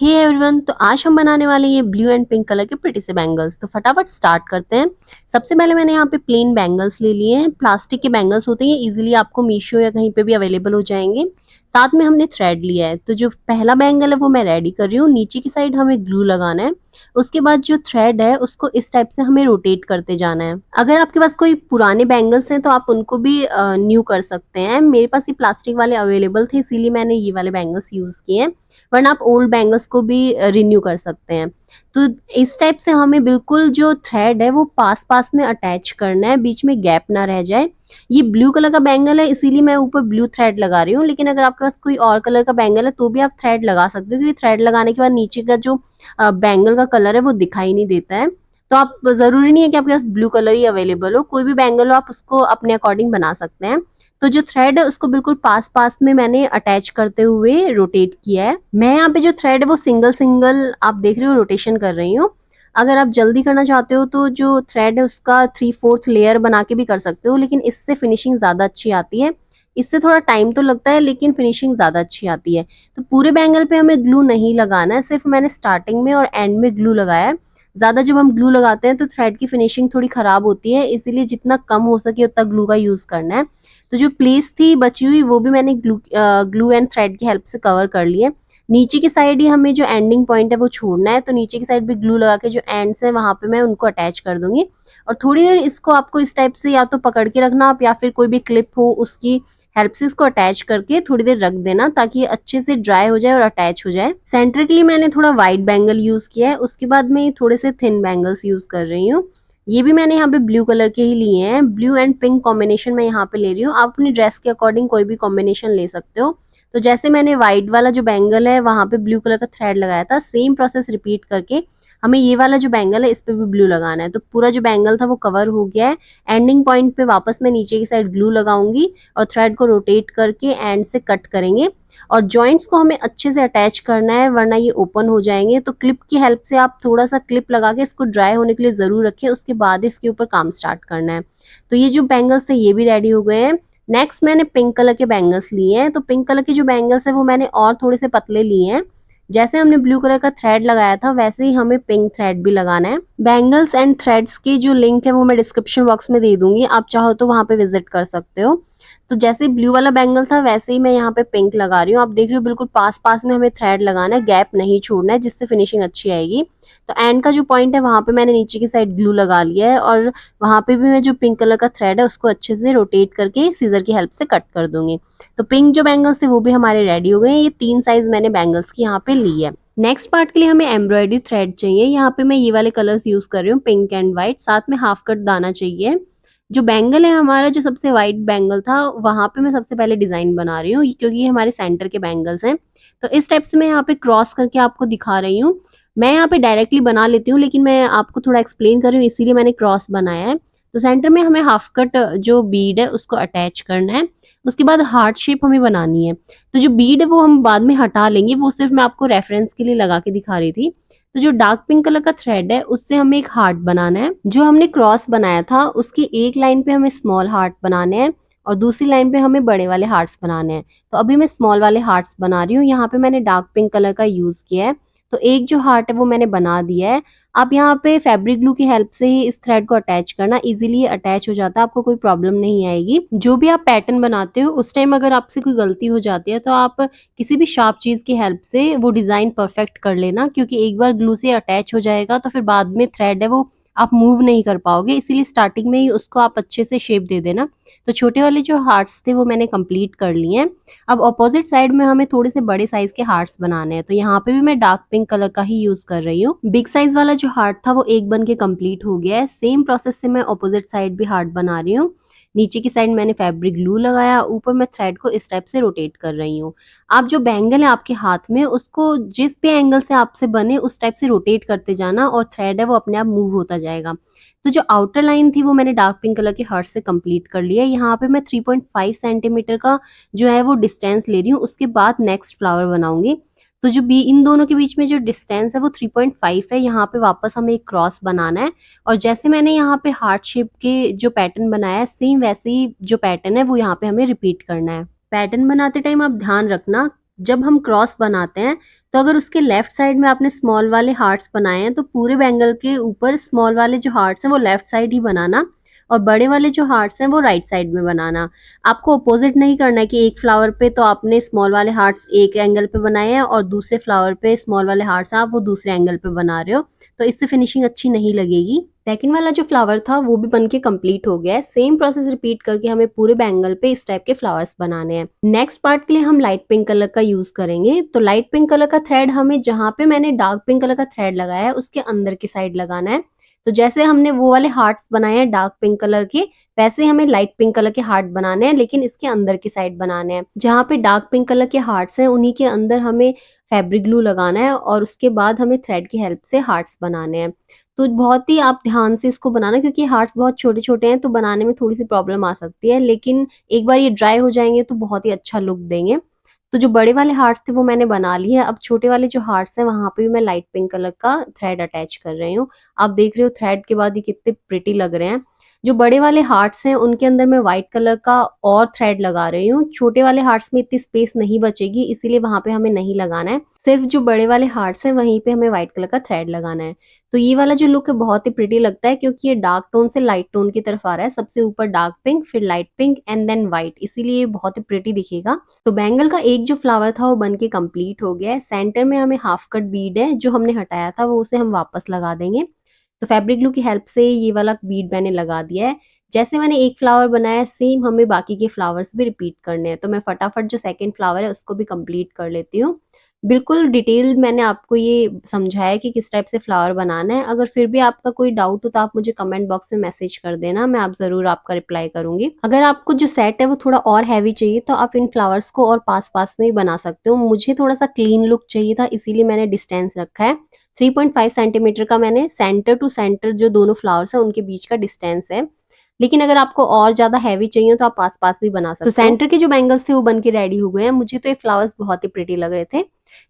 Hey everyone, तो आज हम बनाने वाले हैं ये ब्लू एंड पिंक कलर के प्रिटी से बैंगल्स। तो फटाफट स्टार्ट करते हैं। सबसे पहले मैंने यहाँ पे प्लेन बैंगल्स ले लिए हैं। प्लास्टिक के बैंगल्स होते हैं, इजीली आपको मीशो या कहीं पे भी अवेलेबल हो जाएंगे। साथ में हमने थ्रेड लिया है। तो जो पहला बैंगल है वो मैं रेडी कर रही हूँ। नीचे की साइड हमें ग्लू लगाना है। उसके बाद जो थ्रेड है उसको इस टाइप से हमें रोटेट करते जाना है। अगर आपके पास कोई पुराने बैंगल्स हैं तो आप उनको भी न्यू कर सकते हैं। मेरे पास ये प्लास्टिक वाले अवेलेबल थे, इसीलिए मैंने ये वाले बैंगल्स यूज किए हैं, वरना आप ओल्ड बैंगल्स को भी रिन्यू कर सकते हैं। तो इस टाइप से हमें बिल्कुल जो थ्रेड है वो पास पास में अटैच करना है, बीच में गैप ना रह जाए। ये ब्लू कलर का बैंगल है, इसीलिए मैं ऊपर ब्लू थ्रेड लगा रही हूँ, लेकिन अगर आपके पास कोई और कलर का बैंगल है तो भी आप थ्रेड लगा सकते हो, क्योंकि थ्रेड लगाने के बाद नीचे का जो बैंगल का कलर है वो दिखाई नहीं देता है। तो आप, जरूरी नहीं है कि आपके पास ब्लू कलर ही अवेलेबल हो, कोई भी बैंगल हो आप उसको अपने अकॉर्डिंग बना सकते हैं। तो जो थ्रेड है उसको बिल्कुल पास पास में मैंने अटैच करते हुए रोटेट किया है। मैं यहाँ पे जो थ्रेड है वो सिंगल सिंगल आप देख रहे हो रोटेशन कर रही हूँ। अगर आप जल्दी करना चाहते हो तो जो थ्रेड है उसका 3/4 लेयर बना के भी कर सकते हो, लेकिन इससे फिनिशिंग ज्यादा अच्छी आती है। इससे थोड़ा टाइम तो लगता है लेकिन फिनिशिंग ज्यादा अच्छी आती है। तो पूरे बैंगल पे हमें ग्लू नहीं लगाना है, सिर्फ मैंने स्टार्टिंग में और एंड में ग्लू लगाया है। ज्यादा जब हम ग्लू लगाते हैं तो थ्रेड की फिनिशिंग थोड़ी खराब होती है, इसीलिए जितना कम हो सके उतना ग्लू का यूज करना है। तो जो प्लेस थी बची हुई वो भी मैंने ग्लू एंड थ्रेड की हेल्प से कवर कर ली है। नीचे की साइड ही हमें जो एंडिंग पॉइंट है वो छोड़ना है, तो नीचे की साइड भी ग्लू लगा के जो एंड्स है वहां पे मैं उनको अटैच कर दूंगी। और थोड़ी देर इसको आपको इस टाइप से या तो पकड़ के रखना आप, या फिर कोई भी क्लिप हो उसकी हेल्प से इसको अटैच करके थोड़ी देर रख देना, ताकि ये अच्छे से ड्राई हो जाए और अटैच हो जाए। सेंटर के लिए मैंने थोड़ा वाइट बैंगल यूज किया है, उसके बाद मैं थोड़े से थिन बैंगल्स यूज कर रही हूँ। ये भी मैंने यहाँ पे ब्लू कलर के ही लिए हैं। ब्लू एंड पिंक कॉम्बिनेशन में यहाँ पे ले रही हूँ, आप अपनी ड्रेस के अकॉर्डिंग कोई भी कॉम्बिनेशन ले सकते हो। तो जैसे मैंने व्हाइट वाला जो बैंगल है वहां पे ब्लू कलर का थ्रेड लगाया था, सेम प्रोसेस रिपीट करके हमें ये वाला जो बैंगल है इस पे भी ब्लू लगाना है। तो पूरा जो बैंगल था वो कवर हो गया है। एंडिंग पॉइंट पे वापस मैं नीचे की साइड ग्लू लगाऊंगी और थ्रेड को रोटेट करके एंड से कट करेंगे। और जॉइंट्स को हमें अच्छे से अटैच करना है, वरना ये ओपन हो जाएंगे। तो क्लिप की हेल्प से आप थोड़ा सा क्लिप लगा के इसको ड्राई होने के लिए जरूर रखें, उसके बाद इसके ऊपर काम स्टार्ट करना है। तो ये जो बैंगल्स है ये भी रेडी हो गए हैं। नेक्स्ट मैंने पिंक कलर के बैंगल्स लिए हैं। तो पिंक कलर के जो बैंगल्स है वो मैंने और थोड़े से पतले लिए हैं। जैसे हमने ब्लू कलर का थ्रेड लगाया था वैसे ही हमें पिंक थ्रेड भी लगाना है। बैंगल्स एंड थ्रेड्स की जो लिंक है वो मैं डिस्क्रिप्शन बॉक्स में दे दूंगी, आप चाहो तो वहां पे विजिट कर सकते हो। तो जैसे ब्लू वाला बैंगल था वैसे ही मैं यहाँ पे पिंक लगा रही हूँ। आप देख रहे हो बिल्कुल पास पास में हमें थ्रेड लगाना है, गैप नहीं छोड़ना है, जिससे फिनिशिंग अच्छी आएगी। तो एंड का जो पॉइंट है वहां पे मैंने नीचे की साइड ग्लू लगा लिया है, और वहां पे भी मैं जो पिंक कलर का थ्रेड है उसको अच्छे से रोटेट करके सीजर की हेल्प से कट कर दूंगी। तो पिंक जो बैंगल्स थे वो भी हमारे रेडी हो गए हैं। ये 3 साइज मैंने बैंगल्स की यहाँ पे ली है। नेक्स्ट पार्ट के लिए हमें एम्ब्रॉयडरी थ्रेड चाहिए। यहाँ पे मैं ये वाले कलर्स यूज कर रही हूँ, पिंक एंड व्हाइट। साथ में हाफ कट दाना चाहिए। जो बैंगल है हमारा, जो सबसे वाइट बैंगल था वहां पे मैं सबसे पहले डिजाइन बना रही हूँ, क्योंकि ये हमारे सेंटर के बैंगल्स हैं। तो इस टाइप से मैं यहाँ पे क्रॉस करके आपको दिखा रही हूँ। मैं यहाँ पे डायरेक्टली बना लेती हूँ, लेकिन मैं आपको थोड़ा एक्सप्लेन कर रही हूँ, इसीलिए मैंने क्रॉस बनाया है। तो सेंटर में हमें हाफ कट जो बीड है उसको अटैच करना है। उसके बाद हार्ट शेप हमें बनानी है। तो जो बीड है वो हम बाद में हटा लेंगे, वो सिर्फ मैं आपको रेफरेंस के लिए लगा के दिखा रही थी। तो जो डार्क पिंक कलर का थ्रेड है उससे हमें एक हार्ट बनाना है। जो हमने क्रॉस बनाया था उसकी एक लाइन पे हमें स्मॉल हार्ट बनाने हैं, और दूसरी लाइन पे हमें बड़े वाले हार्ट्स बनाने हैं। तो अभी मैं स्मॉल वाले हार्ट्स बना रही हूँ। यहाँ पे मैंने डार्क पिंक कलर का यूज किया है। तो एक जो हार्ट है वो मैंने बना दिया है। आप यहाँ पे फैब्रिक ग्लू की हेल्प से ही इस थ्रेड को अटैच करना, इजीली अटैच हो जाता है, आपको कोई प्रॉब्लम नहीं आएगी। जो भी आप पैटर्न बनाते हो उस टाइम अगर आपसे कोई गलती हो जाती है तो आप किसी भी शार्प चीज की हेल्प से वो डिजाइन परफेक्ट कर लेना, क्योंकि एक बार ग्लू से अटैच हो जाएगा तो फिर बाद में थ्रेड है वो आप मूव नहीं कर पाओगे, इसीलिए स्टार्टिंग में ही उसको आप अच्छे से शेप दे देना। तो छोटे वाले जो हार्ट्स थे वो मैंने कंप्लीट कर लिए हैं। अब ऑपोजिट साइड में हमें थोड़े से बड़े साइज के हार्ट्स बनाने हैं। तो यहाँ पे भी मैं डार्क पिंक कलर का ही यूज कर रही हूँ। बिग साइज वाला जो हार्ट था वो एक बन के कंप्लीट हो गया है। सेम प्रोसेस से मैं ऑपोजिट साइड भी हार्ट बना रही हूँ। नीचे की साइड मैंने फैब्रिक ग्लू लगाया, ऊपर मैं थ्रेड को इस टाइप से रोटेट कर रही हूँ। आप जो बैंगल है आपके हाथ में उसको जिस भी एंगल से आपसे बने उस टाइप से रोटेट करते जाना, और थ्रेड है वो अपने आप मूव होता जाएगा। तो जो आउटर लाइन थी वो मैंने डार्क पिंक कलर के हार्ट से कंप्लीट कर लिया है। यहाँ पे मैं 3.5 सेंटीमीटर का जो है वो डिस्टेंस ले रही हूँ, उसके बाद नेक्स्ट फ्लावर बनाऊंगी। तो जो बी इन दोनों के बीच में जो डिस्टेंस है वो 3.5 है। यहाँ पे वापस हमें एक क्रॉस बनाना है, और जैसे मैंने यहाँ पे हार्ट शेप के जो पैटर्न बनाया है सेम वैसे ही जो पैटर्न है वो यहाँ पे हमें रिपीट करना है। पैटर्न बनाते टाइम आप ध्यान रखना, जब हम क्रॉस बनाते हैं तो अगर उसके लेफ्ट साइड में आपने स्मॉल वाले हार्ट्स बनाए हैं तो पूरे बैंगल के ऊपर स्मॉल वाले जो हार्ट्स हैं वो लेफ्ट साइड ही बनाना और बड़े वाले जो हार्ट्स हैं वो राइट साइड में बनाना। आपको अपोजिट नहीं करना है कि एक फ्लावर पे तो आपने स्मॉल वाले हार्ट्स एक एंगल पे बनाए हैं और दूसरे फ्लावर पे स्मॉल वाले हार्ट्स आप वो दूसरे एंगल पे बना रहे हो, तो इससे फिनिशिंग अच्छी नहीं लगेगी। सेकंड वाला जो फ्लावर था वो भी बनके कंप्लीट हो गया है। सेम प्रोसेस रिपीट करके हमें पूरे बैंगल पे इस टाइप के फ्लावर्स बनाने हैं। नेक्स्ट पार्ट के लिए हम लाइट पिंक कलर का यूज करेंगे। तो लाइट पिंक कलर का थ्रेड हमें जहाँ पे मैंने डार्क पिंक कलर का थ्रेड लगाया है उसके अंदर की साइड लगाना है। तो जैसे हमने वो वाले हार्ट्स बनाए हैं डार्क पिंक कलर के, वैसे हमें लाइट पिंक कलर के हार्ट बनाने हैं, लेकिन इसके अंदर की साइड बनाने हैं। जहाँ पे डार्क पिंक कलर के हार्ट्स हैं उन्हीं के अंदर हमें फैब्रिक ग्लू लगाना है और उसके बाद हमें थ्रेड की हेल्प से हार्ट्स बनाने हैं। तो बहुत ही आप ध्यान से इसको बनाना, क्योंकि हार्ट्स बहुत छोटे-छोटे हैं तो बनाने में थोड़ी-सी प्रॉब्लम आ सकती है, लेकिन एक बार ये ड्राई हो जाएँगे तो बहुत ही अच्छा लुक देंगे। तो जो बड़े वाले हार्ट्स थे वो मैंने बना लिए हैं। अब छोटे वाले जो हार्ट्स हैं वहाँ पे भी मैं लाइट पिंक कलर का थ्रेड अटैच कर रही हूँ। आप देख रहे हो थ्रेड के बाद ये कितने प्रिटी लग रहे हैं। जो बड़े वाले हार्ट्स हैं उनके अंदर मैं व्हाइट कलर का और थ्रेड लगा रही हूँ। छोटे वाले हार्ट्स में इतनी स्पेस नहीं बचेगी, इसीलिए वहाँ पे हमें नहीं लगाना है। सिर्फ जो बड़े वाले हार्ट्स हैं वहीं पे हमें व्हाइट कलर का थ्रेड लगाना है। तो ये वाला जो लुक है बहुत ही प्रिटी लगता है, क्योंकि ये डार्क टोन से लाइट टोन की तरफ आ रहा है। सबसे ऊपर डार्क पिंक, फिर light pink and then white, इसीलिए ये बहुत ही प्रिटी दिखेगा। तो बैंगल का एक जो फ्लावर था वो बन के कंप्लीट हो गया है। सेंटर में हमें हाफ कट बीड है जो हमने हटाया था, वो उसे हम वापस लगा देंगे। तो फैब्रिक ग्लू की हेल्प से ये वाला बीड मैंने लगा दिया है। जैसे मैंने एक फ्लावर बनाया सेम हमें बाकी के फ्लावर्स भी रिपीट करने हैं। तो मैं फटाफट जो सेकंड फ्लावर है उसको भी कंप्लीट कर लेती हूँ। बिल्कुल डिटेल मैंने आपको ये समझाया कि किस टाइप से फ्लावर बनाना है। अगर फिर भी आपका कोई डाउट हो तो आप मुझे कमेंट बॉक्स में मैसेज कर देना, मैं आप ज़रूर आपका रिप्लाई करूँगी। अगर आपको जो सेट है वो थोड़ा और हैवी चाहिए तो आप इन फ्लावर्स को और पास-पास में ही बना सकते हो। मुझे थोड़ा-सा क्लीन लुक चाहिए था, इसीलिए मैंने डिस्टेंस रखा है। 3.5 सेंटीमीटर का मैंने सेंटर टू सेंटर जो दोनों फ्लावर्स हैं उनके बीच का डिस्टेंस है। लेकिन अगर आपको और ज़्यादा हैवी चाहिए तो आप पास-पास भी बना सकते हो। तो सेंटर के जो बैंगल्स थे वो बन के रेडी हो गए हैं। मुझे तो ये फ्लावर्स बहुत ही प्रिटी लग रहे थे।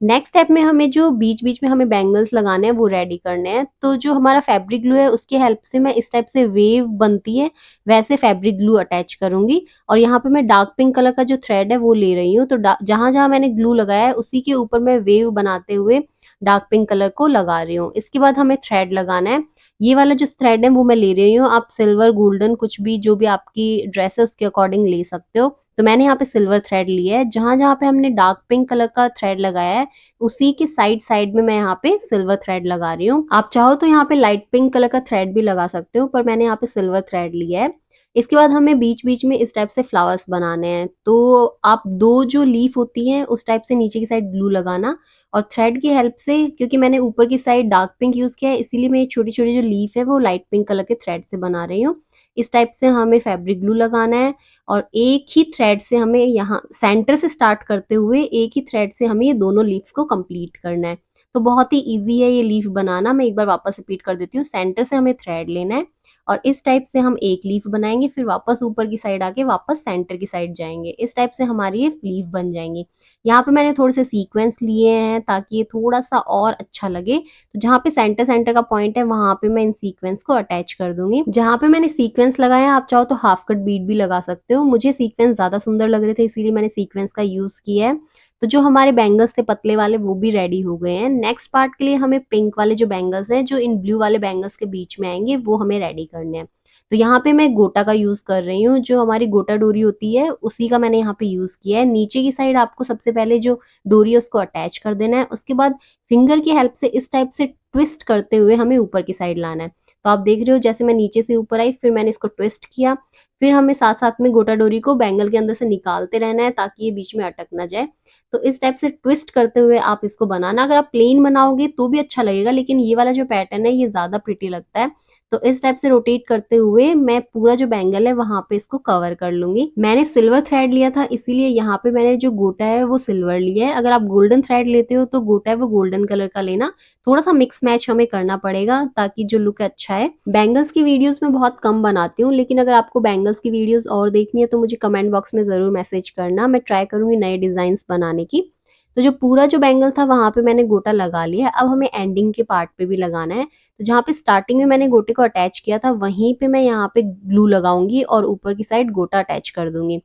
नेक्स्ट स्टेप में हमें जो बीच-बीच में हमें बैंगल्स लगाने हैं वो रेडी करने हैं। तो जो हमारा फैब्रिक ग्लू है उसकी हेल्प से मैं इस टाइप से वेव बनती है वैसे फैब्रिक ग्लू अटैच करूँगी और यहाँ पे मैं डार्क पिंक कलर का जो थ्रेड है वो ले रही हूँ। तो जहाँ-जहाँ मैंने ग्लू लगाया है उसी के ऊपर मैं वेव बनाते हुए डार्क पिंक कलर को लगा रही हूँ। इसके बाद हमें थ्रेड लगाना है। ये वाला जो थ्रेड है वो मैं ले रही हूँ। आप सिल्वर, गोल्डन कुछ भी जो भी आपकी ड्रेस है उसके अकॉर्डिंग ले सकते हो। तो मैंने यहाँ पे सिल्वर थ्रेड लिया है। जहाँ-जहाँ पे हमने डार्क पिंक कलर का थ्रेड लगाया है उसी के साइड-साइड में मैं यहाँ पे सिल्वर थ्रेड लगा रही हूँ। आप चाहो तो यहाँ पे लाइट पिंक कलर का थ्रेड भी लगा सकते हो, पर मैंने यहाँ पे सिल्वर थ्रेड लिया है। इसके बाद हमें बीच-बीच में इस टाइप से फ्लावर्स बनाने हैं। तो आप 2 जो लीफ होती हैं उस टाइप से नीचे की साइड ग्लू लगाना और थ्रेड की हेल्प से, क्योंकि मैंने ऊपर की साइड डार्क पिंक यूज़ किया है इसीलिए मैं ये छोटी-छोटी जो लीफ है वो लाइट पिंक कलर के थ्रेड से बना रही हूँ। इस टाइप से हमें फैब्रिक ग्लू लगाना है और एक ही थ्रेड से हमें यहाँ सेंटर से स्टार्ट करते हुए एक ही थ्रेड से हमें ये दोनों लीव्स को कंप्लीट करना है। तो बहुत ही ईज़ी है ये लीफ बनाना। मैं एक बार वापस रिपीट कर देती हूँ। सेंटर से हमें थ्रेड लेना है और इस टाइप से हम एक लीफ बनाएँगे, फिर वापस ऊपर की साइड आके वापस सेंटर की साइड जाएँगे। इस टाइप से हमारी ये लीफ बन जाएँगी। यहाँ पे मैंने थोड़े से सीक्वेंस लिए हैं ताकि ये थोड़ा-सा और अच्छा लगे। तो जहाँ पे सेंटर-सेंटर का पॉइंट है वहाँ पे मैं इन सीक्वेंस को अटैच कर दूँगी। जहाँ पे मैंने सीक्वेंस लगाया आप चाहो तो हाफ कट बीड भी लगा सकते हो। मुझे सीक्वेंस ज़्यादा सुंदर लग रहे थे इसीलिए मैंने सीक्वेंस का यूज़ किया है। तो जो हमारे बैंगल्स थे पतले वाले वो भी रेडी हो गए हैं। नेक्स्ट पार्ट के लिए हमें पिंक वाले जो बैंगल्स हैं जो इन ब्लू वाले बैंगल्स के बीच में आएँगे वो हमें रेडी करने हैं। तो यहाँ पे मैं गोटा का यूज़ कर रही हूँ। जो हमारी गोटा डोरी होती है उसी का मैंने यहाँ पे यूज़ किया है। नीचे की साइड आपको सबसे पहले जो डोरी है उसको अटैच कर देना है। उसके बाद फिंगर की हेल्प से इस टाइप से ट्विस्ट करते हुए हमें ऊपर की साइड लाना है। तो आप देख रहे हो जैसे मैं नीचे से ऊपर आई फिर मैंने इसको ट्विस्ट किया। फिर हमें साथ-साथ में गोटा डोरी को बैंगल के अंदर से निकालते रहना है ताकि ये बीच में अटक ना जाए। तो इस टाइप से ट्विस्ट करते हुए आप इसको बनाना। अगर आप प्लेन बनाओगे तो भी अच्छा लगेगा, लेकिन ये वाला जो पैटर्न है ये ज़्यादा प्रिटी लगता है। तो इस टाइप से रोटेट करते हुए मैं पूरा जो बैंगल है वहाँ पे इसको कवर कर लूँगी। मैंने सिल्वर थ्रेड लिया था इसीलिए यहाँ पे मैंने जो गोटा है वो सिल्वर लिया है। अगर आप गोल्डन थ्रेड लेते हो तो गोटा है वो गोल्डन कलर का लेना। थोड़ा-सा मिक्स मैच हमें करना पड़ेगा ताकि जो लुक है अच्छा है। बैंगल्स की वीडियोज़ मैं बहुत कम बनाती हूँ, लेकिन अगर आपको बैंगल्स की वीडियोज़ और देखनी है तो मुझे कमेंट बॉक्स में ज़रूर मैसेज करना। मैं ट्राई करूँगी नए डिज़ाइन्स बनाने की। तो जो पूरा जो बैंगल था वहाँ पे मैंने गोटा लगा लिया है। अब हमें एंडिंग के पार्ट पे भी लगाना है। तो जहाँ पे स्टार्टिंग में मैंने गोटे को अटैच किया था वहीं पे मैं यहाँ पे ग्लू लगाऊँगी और ऊपर की साइड गोटा अटैच कर दूँगी।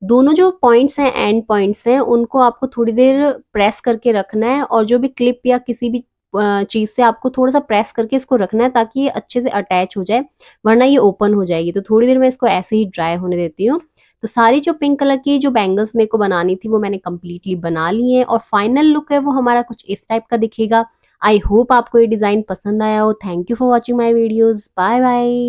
दोनों जो पॉइंट्स हैं, एंड पॉइंट्स हैं, उनको आपको थोड़ी देर प्रेस करके रखना है और जो भी क्लिप या किसी भी चीज़ से आपको थोड़ा-सा प्रेस करके इसको रखना है ताकि ये अच्छे से अटैच हो जाए, वरना ये ओपन हो जाएगी। तो थोड़ी देर मैं इसको ऐसे ही ड्राई होने देती हूँ। तो सारी जो पिंक कलर की जो बैंगल्स मेरे को बनानी थी वो मैंने कंप्लीटली बना ली हैं और फाइनल लुक है वो हमारा कुछ इस टाइप का दिखेगा। आई होप आपको ये डिज़ाइन पसंद आया हो। Thank you for watching my videos. Bye bye.